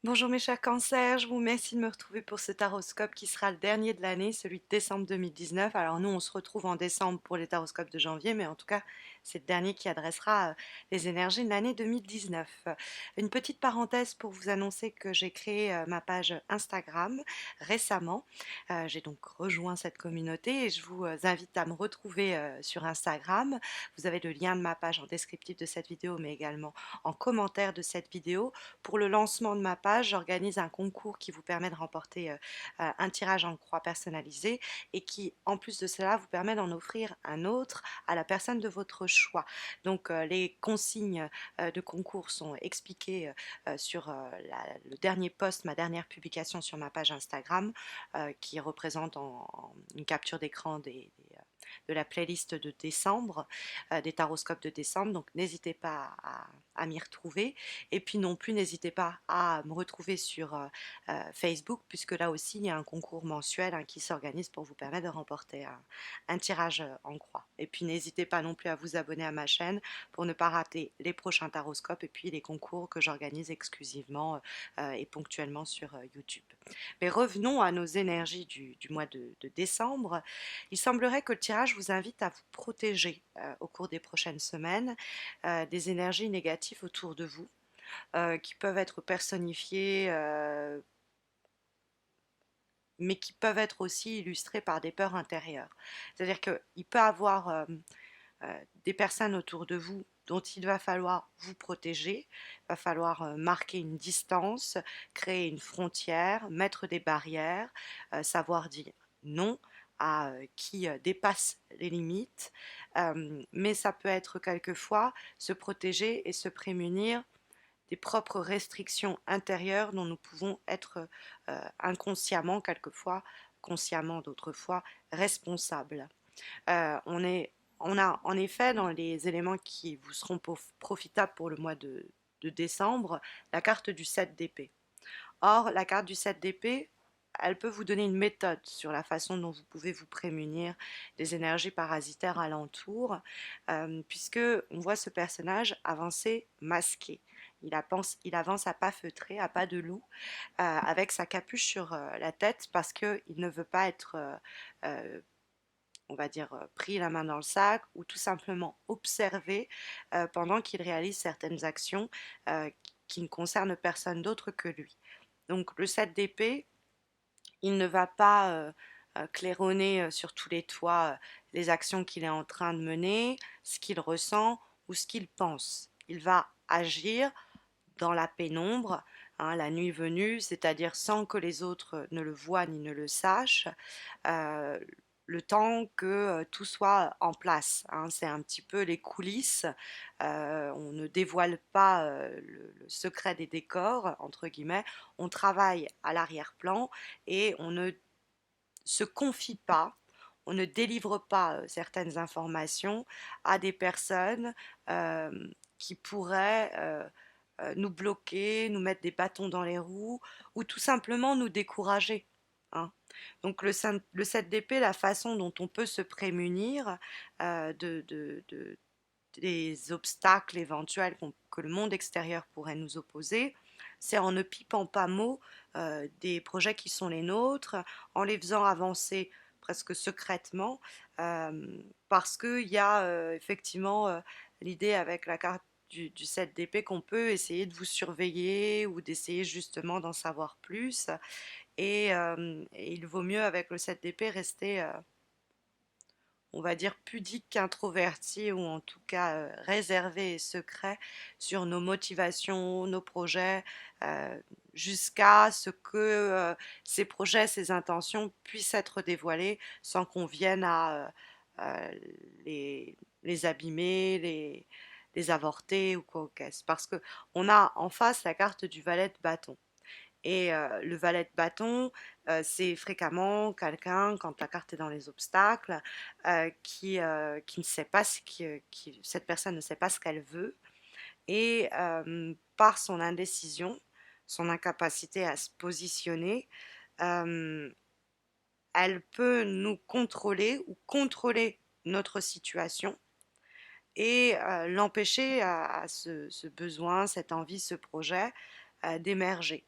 Bonjour mes chers cancers, je vous remercie de me retrouver pour ce taroscope qui sera le dernier de l'année, celui de décembre 2019. Alors nous, on se retrouve en décembre pour les taroscopes de janvier, mais en tout cas, c'est le dernier qui adressera les énergies de l'année 2019. Une petite parenthèse pour vous annoncer que j'ai créé ma page Instagram récemment. J'ai donc rejoint cette communauté et je vous invite à me retrouver sur Instagram. Vous avez le lien de ma page en descriptif de cette vidéo, mais également en commentaire de cette vidéo. Pour le lancement de ma page, j'organise un concours qui vous permet de remporter un tirage en croix personnalisé et qui, en plus de cela, vous permet d'en offrir un autre à la personne de votre choix. Donc, les consignes de concours sont expliquées sur le dernier post, ma dernière publication sur ma page Instagram, qui représente en une capture d'écran de la playlist de décembre, des taroscopes de décembre. Donc, n'hésitez pas à m'y retrouver. Et puis non plus, n'hésitez pas à me retrouver sur Facebook, puisque là aussi, il y a un concours mensuel qui s'organise pour vous permettre de remporter un tirage en croix. Et puis n'hésitez pas non plus à vous abonner à ma chaîne pour ne pas rater les prochains taroscopes et puis les concours que j'organise exclusivement et ponctuellement sur YouTube. Mais revenons à nos énergies du mois de décembre. Il semblerait que le tirage vous invite à vous protéger au cours des prochaines semaines des énergies négatives autour de vous qui peuvent être personnifiées, mais qui peuvent être aussi illustrées par des peurs intérieures. C'est-à-dire qu'il peut y avoir des personnes autour de vous dont il va falloir vous protéger, il va falloir marquer une distance, créer une frontière, mettre des barrières, savoir dire non à qui dépasse les limites, mais ça peut être quelquefois se protéger et se prémunir des propres restrictions intérieures dont nous pouvons être inconsciemment, quelquefois, consciemment d'autres fois, responsables. On est, on a en effet dans les éléments qui vous seront profitables pour le mois de décembre, la carte du 7 d'épée. Or, la carte du 7 d'épée, elle peut vous donner une méthode sur la façon dont vous pouvez vous prémunir des énergies parasitaires alentour, puisque on voit ce personnage avancer masqué. Il avance à pas feutrés, à pas de loup, avec sa capuche sur la tête parce qu'il ne veut pas être, on va dire, pris la main dans le sac ou tout simplement observé pendant qu'il réalise certaines actions euh, qui ne concernent personne d'autre que lui. Donc le 7 d'épée, il ne va pas claironner sur tous les toits les actions qu'il est en train de mener, ce qu'il ressent ou ce qu'il pense. Il va agir dans la pénombre, la nuit venue, c'est-à-dire sans que les autres ne le voient ni ne le sachent, euh, le temps que tout soit en place. C'est un petit peu les coulisses. On ne dévoile pas le secret des décors, entre guillemets. On travaille à l'arrière-plan et on ne se confie pas, on ne délivre pas certaines informations à des personnes euh, qui pourraient nous bloquer, nous mettre des bâtons dans les roues ou tout simplement nous décourager. Hein. Donc le 7 d'épée, la façon dont on peut se prémunir des obstacles éventuels que le monde extérieur pourrait nous opposer, c'est en ne pipant pas mot des projets qui sont les nôtres, en les faisant avancer presque secrètement, parce qu'il y a effectivement l'idée avec la carte du 7 d'épée qu'on peut essayer de vous surveiller ou d'essayer justement d'en savoir plus. Et il vaut mieux avec le 7 d'épée rester on va dire pudique qu'introverti ou en tout cas réservé et secret sur nos motivations, nos projets, jusqu'à ce que ces projets, ces intentions puissent être dévoilés sans qu'on vienne à les abîmer, les avorter ou quoi qu'est-ce. Parce que on a en face la carte du valet de bâton. Et le valet de bâton, c'est fréquemment quelqu'un, quand la carte est dans les obstacles, qui ne sait pas cette personne ne sait pas ce qu'elle veut. Et par son indécision, son incapacité à se positionner, euh, elle peut nous contrôler ou contrôler notre situation et l'empêcher à ce besoin, cette envie, ce projet d'émerger.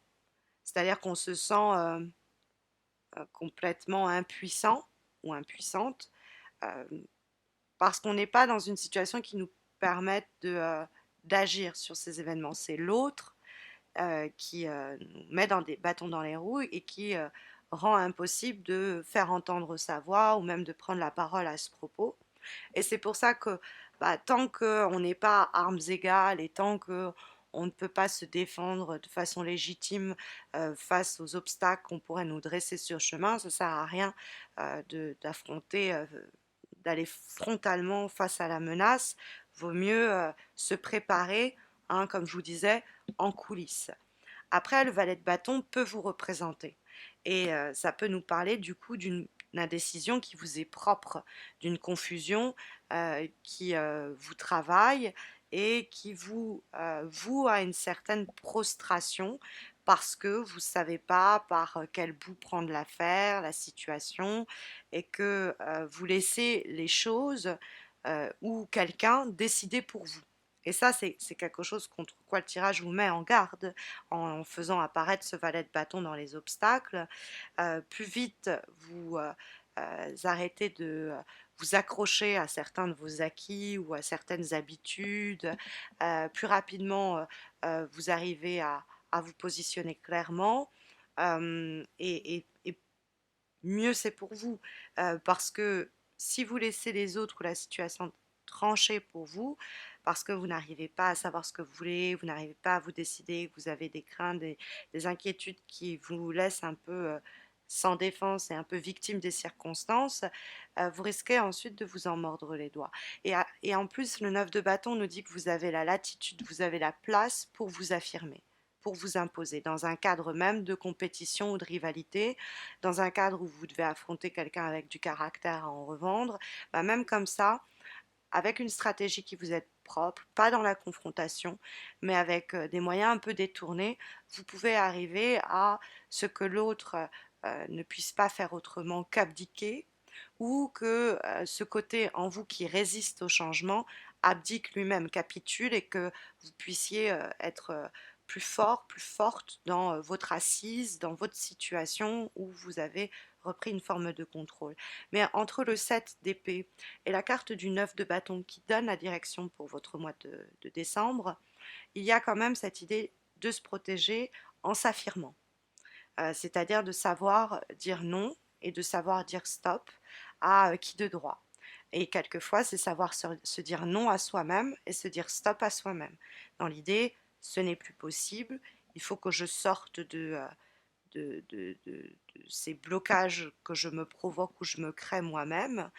C'est-à-dire qu'on se sent complètement impuissant ou impuissante euh, parce qu'on n'est pas dans une situation qui nous permette d'agir sur ces événements. C'est l'autre qui nous met dans des bâtons dans les roues et qui rend impossible de faire entendre sa voix ou même de prendre la parole à ce propos. Et c'est pour ça que bah, tant qu'on n'est pas à armes égales et tant que on ne peut pas se défendre de façon légitime face aux obstacles qu'on pourrait nous dresser sur le chemin, ça ne sert à rien d'affronter, d'aller frontalement face à la menace. Vaut mieux se préparer, hein, comme je vous disais, en coulisses. Après, le valet de bâton peut vous représenter. Et ça peut nous parler du coup d'une indécision qui vous est propre, d'une confusion qui vous travaille et qui vous a une certaine prostration parce que vous ne savez pas par quel bout prendre l'affaire, la situation, et que vous laissez les choses ou quelqu'un décider pour vous. Et ça, c'est quelque chose contre quoi le tirage vous met en garde en faisant apparaître ce valet de bâton dans les obstacles. Plus vite vous arrêtez de vous accrocher à certains de vos acquis ou à certaines habitudes, plus rapidement vous arrivez à vous positionner clairement et mieux c'est pour vous. Parce que si vous laissez les autres ou la situation trancher pour vous, parce que vous n'arrivez pas à savoir ce que vous voulez, vous n'arrivez pas à vous décider, vous avez des craintes, des inquiétudes qui vous laissent un peu sans défense et un peu victime des circonstances, vous risquez ensuite de vous en mordre les doigts. Et en plus, le 9 de bâton nous dit que vous avez la latitude, vous avez la place pour vous affirmer, pour vous imposer, dans un cadre même de compétition ou de rivalité, dans un cadre où vous devez affronter quelqu'un avec du caractère à en revendre, bah même comme ça, avec une stratégie qui vous est propre, pas dans la confrontation, mais avec des moyens un peu détournés, vous pouvez arriver à ce que l'autre ne puisse pas faire autrement qu'abdiquer, ou que ce côté en vous qui résiste au changement abdique lui-même, capitule, et que vous puissiez être plus fort, plus forte dans votre assise, dans votre situation où vous avez repris une forme de contrôle. Mais entre le 7 d'épée et la carte du 9 de bâton qui donne la direction pour votre mois de décembre, il y a quand même cette idée de se protéger en s'affirmant. C'est-à-dire de savoir dire non et de savoir dire stop à qui de droit. Et quelquefois, c'est savoir se dire non à soi-même et se dire stop à soi-même. Dans l'idée, ce n'est plus possible, il faut que je sorte de ces blocages que je me provoque ou je me crée moi-même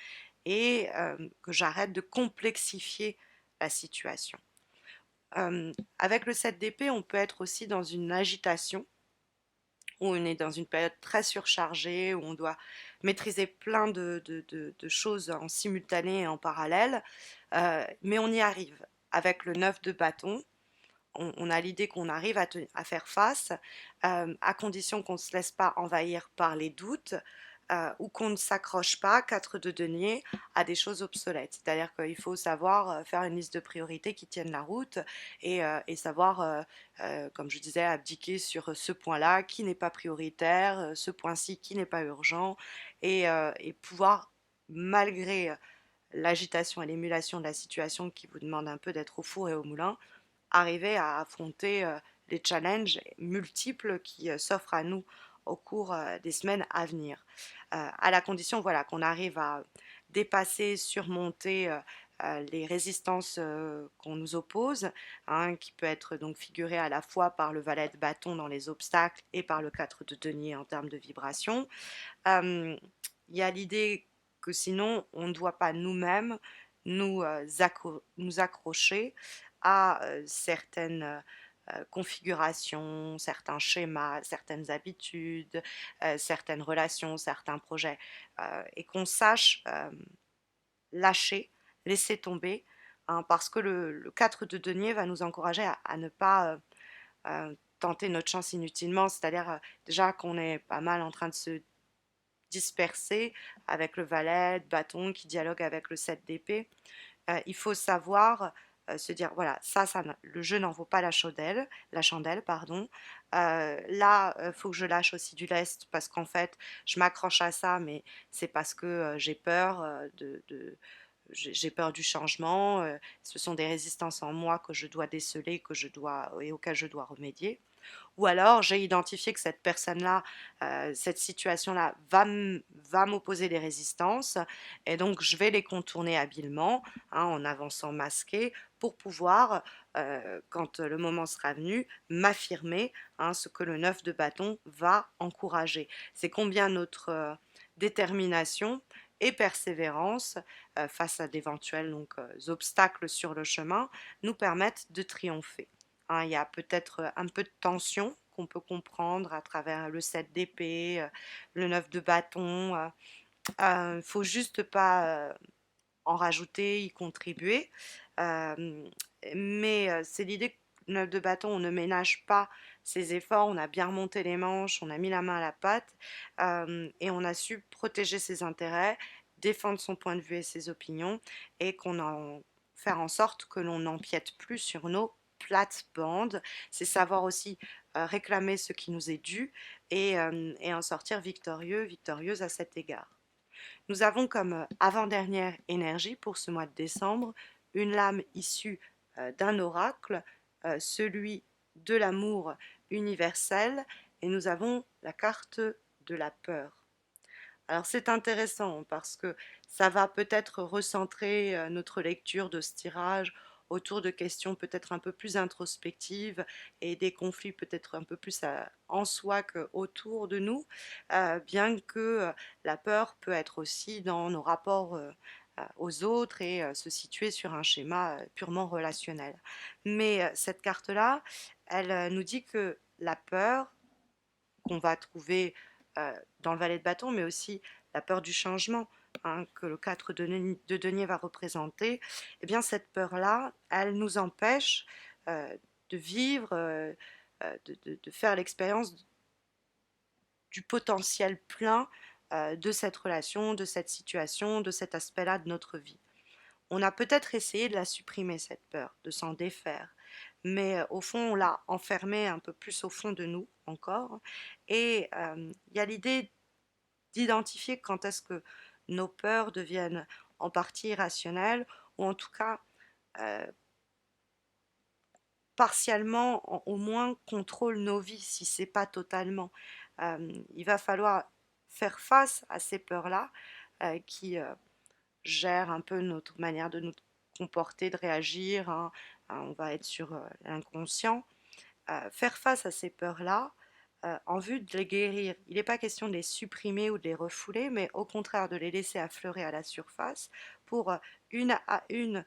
et que j'arrête de complexifier la situation. Avec le 7 d'épée, on peut être aussi dans une agitation où on est dans une période très surchargée, où on doit maîtriser plein de choses en simultané et en parallèle, mais on y arrive. Avec le 9 de bâton, on a l'idée qu'on arrive à faire face, à condition qu'on ne se laisse pas envahir par les doutes, ou qu'on ne s'accroche pas, 4 de denier, à des choses obsolètes. C'est-à-dire qu'il faut savoir faire une liste de priorités qui tiennent la route et savoir, comme je disais, abdiquer sur ce point-là qui n'est pas prioritaire, ce point-ci qui n'est pas urgent, et pouvoir, malgré l'agitation et l'émulation de la situation qui vous demande un peu d'être au four et au moulin, arriver à affronter les challenges multiples qui s'offrent à nous au cours des semaines à venir. À la condition voilà, qu'on arrive à dépasser, surmonter les résistances qu'on nous oppose, hein, qui peut être donc figurée à la fois par le valet de bâton dans les obstacles et par le 4 de denier en termes de vibration. Il y a l'idée que sinon on ne doit pas nous-mêmes nous accrocher à certaines configurations, certains schémas, certaines habitudes, certaines relations, certains projets, et qu'on sache lâcher, laisser tomber, hein, parce que le 4 de denier va nous encourager à ne pas tenter notre chance inutilement, c'est-à-dire déjà qu'on est pas mal en train de se disperser avec le valet de bâton qui dialogue avec le 7 d'épée. Il faut savoir se dire voilà, le jeu n'en vaut pas la chandelle, pardon. Là, faut que je lâche aussi du lest parce qu'en fait, je m'accroche à ça, mais c'est parce que j'ai peur j'ai peur du changement. Ce sont des résistances en moi que je dois déceler, et auxquelles je dois remédier. Ou alors j'ai identifié que cette personne-là, cette situation-là va m'opposer des résistances et donc je vais les contourner habilement, hein, en avançant masqué pour pouvoir, quand le moment sera venu, m'affirmer, hein, ce que le 9 de bâton va encourager. C'est combien notre détermination et persévérance face à d'éventuels obstacles sur le chemin nous permettent de triompher. Hein, il y a peut-être un peu de tension qu'on peut comprendre à travers le 7 d'épée, le 9 de bâton. Faut juste pas en rajouter, y contribuer. Euh, mais c'est l'idée que le 9 de bâton, on ne ménage pas ses efforts, on a bien remonté les manches, on a mis la main à la pâte et on a su protéger ses intérêts, défendre son point de vue et ses opinions et faire en sorte que l'on n'empiète plus sur nos plates-bandes. C'est savoir aussi réclamer ce qui nous est dû et en sortir victorieux, victorieuse à cet égard. Nous avons comme avant-dernière énergie pour ce mois de décembre une lame issue d'un oracle, celui de l'amour universel, et nous avons la carte de la peur. Alors c'est intéressant parce que ça va peut-être recentrer notre lecture de ce tirage autour de questions peut-être un peu plus introspectives et des conflits peut-être un peu plus en soi qu'autour de nous, bien que la peur peut être aussi dans nos rapports aux autres et se situer sur un schéma purement relationnel. Mais cette carte-là, elle nous dit que la peur qu'on va trouver dans le valet de bâton, mais aussi la peur du changement, hein, que le 4 de denier va représenter, eh bien cette peur-là, elle nous empêche de vivre, de faire l'expérience du potentiel plein de cette relation, de cette situation, de cet aspect-là de notre vie. On a peut-être essayé de la supprimer, cette peur, de s'en défaire, mais au fond, on l'a enfermée un peu plus au fond de nous encore. Et il y a l'idée d'identifier quand est-ce que nos peurs deviennent en partie irrationnelles, ou en tout cas euh, partiellement, au moins contrôlent nos vies, si c'est pas totalement. Il va falloir faire face à ces peurs-là qui gèrent un peu notre manière de nous comporter, de réagir, hein. On va être sur l'inconscient. Faire face à ces peurs-là en vue de les guérir. Il n'est pas question de les supprimer ou de les refouler, mais au contraire de les laisser affleurer à la surface pour une à une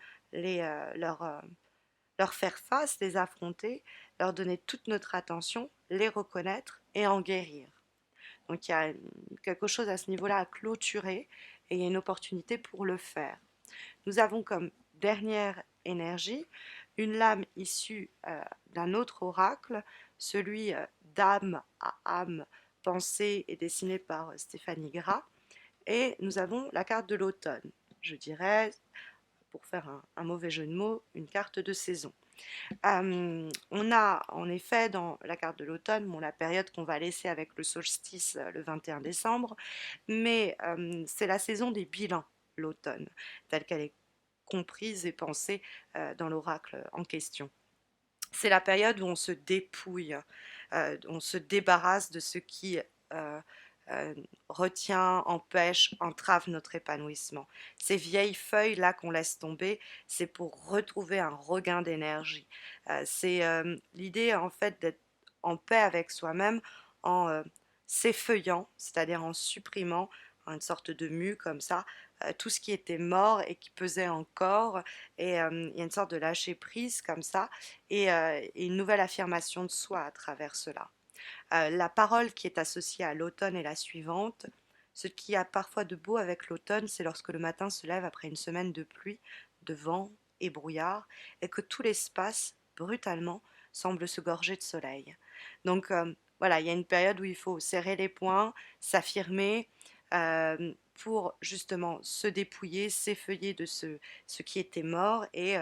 leur faire face, les affronter, leur donner toute notre attention, les reconnaître et en guérir. Donc il y a quelque chose à ce niveau-là à clôturer et il y a une opportunité pour le faire. Nous avons comme dernière énergie une lame issue d'un autre oracle, celui d'âme à âme, pensé et dessiné par Stéphanie Gras. Et nous avons la carte de l'automne. Je dirais, pour faire un mauvais jeu de mots, une carte de saison. On a en effet dans la carte de l'automne, bon, la période qu'on va laisser avec le solstice le 21 décembre, mais c'est la saison des bilans, l'automne, telle qu'elle est comprise et pensée dans l'oracle en question. C'est la période où on se dépouille, on se débarrasse de ce qui euh, euh, retient, empêche, entrave notre épanouissement. Ces vieilles feuilles-là qu'on laisse tomber, c'est pour retrouver un regain d'énergie. C'est l'idée en fait d'être en paix avec soi-même en s'effeuillant, c'est-à-dire en supprimant une sorte de mue comme ça, tout ce qui était mort et qui pesait encore, et il y a une sorte de lâcher prise comme ça, et une nouvelle affirmation de soi à travers cela. La parole qui est associée à l'automne est la suivante. Ce qui a parfois de beau avec l'automne, c'est lorsque le matin se lève après une semaine de pluie, de vent et brouillard, et que tout l'espace, brutalement, semble se gorger de soleil. Donc voilà, il y a une période où il faut serrer les poings, s'affirmer, pour justement se dépouiller, s'effeuiller de ce qui était mort et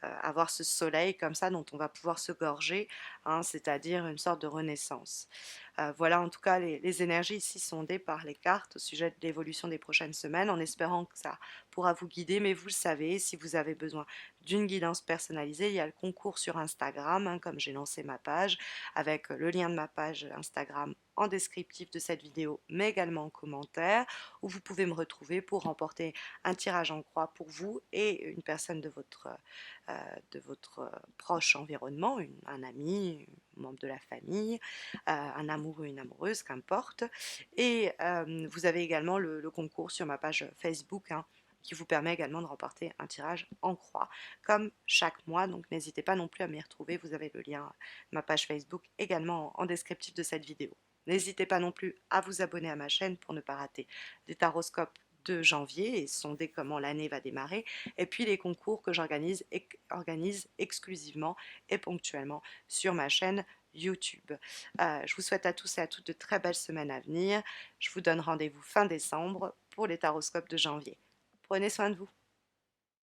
avoir ce soleil comme ça dont on va pouvoir se gorger, hein, c'est-à-dire une sorte de renaissance. Voilà en tout cas les énergies ici sondées par les cartes au sujet de l'évolution des prochaines semaines, en espérant que ça pourra vous guider. Mais vous le savez, si vous avez besoin d'une guidance personnalisée, il y a le concours sur Instagram, hein, comme j'ai lancé ma page, avec le lien de ma page Instagram en descriptif de cette vidéo, mais également en commentaire, où vous pouvez me retrouver pour remporter un tirage en croix pour vous et une personne de votre proche environnement, un ami, un membre de la famille, un amoureux, une amoureuse, qu'importe. Et vous avez également le concours sur ma page Facebook, hein, qui vous permet également de remporter un tirage en croix, comme chaque mois. Donc n'hésitez pas non plus à m'y retrouver. Vous avez le lien de ma page Facebook également en descriptif de cette vidéo. N'hésitez pas non plus à vous abonner à ma chaîne pour ne pas rater les taroscopes de janvier et sonder comment l'année va démarrer, et puis les concours que organise exclusivement et ponctuellement sur ma chaîne YouTube. Je vous souhaite à tous et à toutes de très belles semaines à venir. Je vous donne rendez-vous fin décembre pour les taroscopes de janvier. Prenez soin de vous.